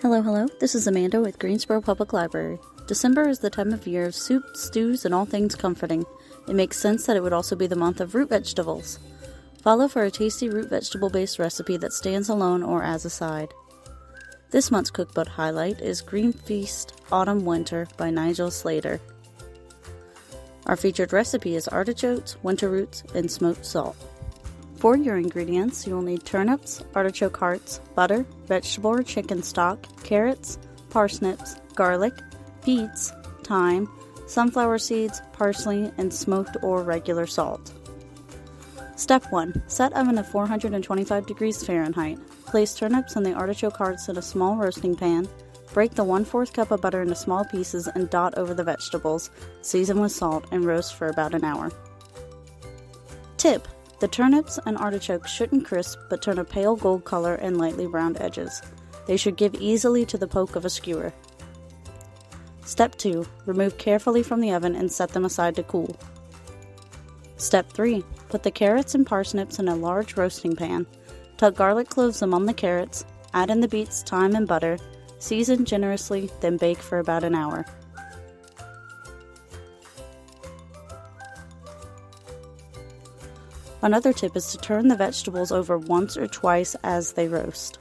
Hello, this is Amanda with Greensboro Public Library. December is the time of year of soups, stews, and all things comforting. It makes sense that it would also be the month of root vegetables. Follow for a tasty root vegetable-based recipe that stands alone or as a side. This month's cookbook highlight is Greenfeast Autumn Winter by Nigel Slater. Our featured recipe is artichokes, winter roots, and smoked salt. For your ingredients, you will need turnips, artichoke hearts, butter, vegetable or chicken stock, carrots, parsnips, garlic, beets, thyme, sunflower seeds, parsley, and smoked or regular salt. Step 1. Set oven to 425 degrees Fahrenheit. Place turnips and the artichoke hearts in a small roasting pan. Break the 1/4 cup of butter into small pieces and dot over the vegetables. Season with salt and roast for about an hour. Tip: the turnips and artichokes shouldn't crisp but turn a pale gold color and lightly browned edges. They should give easily to the poke of a skewer. Step 2. Remove carefully from the oven and set them aside to cool. Step 3. Put the carrots and parsnips in a large roasting pan. Tuck garlic cloves among the carrots, add in the beets, thyme, and butter, season generously, then bake for about an hour. Another tip is to turn the vegetables over once or twice as they roast.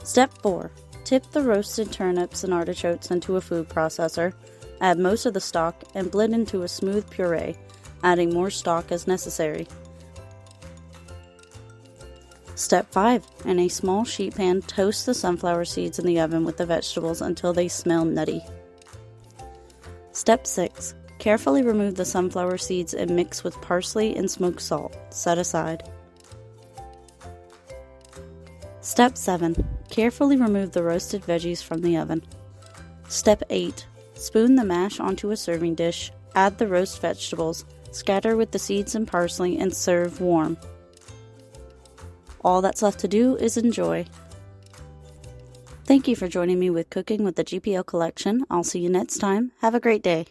Step 4. Tip the roasted turnips and artichokes into a food processor, add most of the stock, and blend into a smooth puree, adding more stock as necessary. Step 5. In a small sheet pan, toast the sunflower seeds in the oven with the vegetables until they smell nutty. Step 6. Carefully remove the sunflower seeds and mix with parsley and smoked salt. Set aside. Step 7. Carefully remove the roasted veggies from the oven. Step 8. Spoon the mash onto a serving dish, add the roast vegetables, scatter with the seeds and parsley, and serve warm. All that's left to do is enjoy. Thank you for joining me with Cooking with the GPL Collection. I'll see you next time. Have a great day.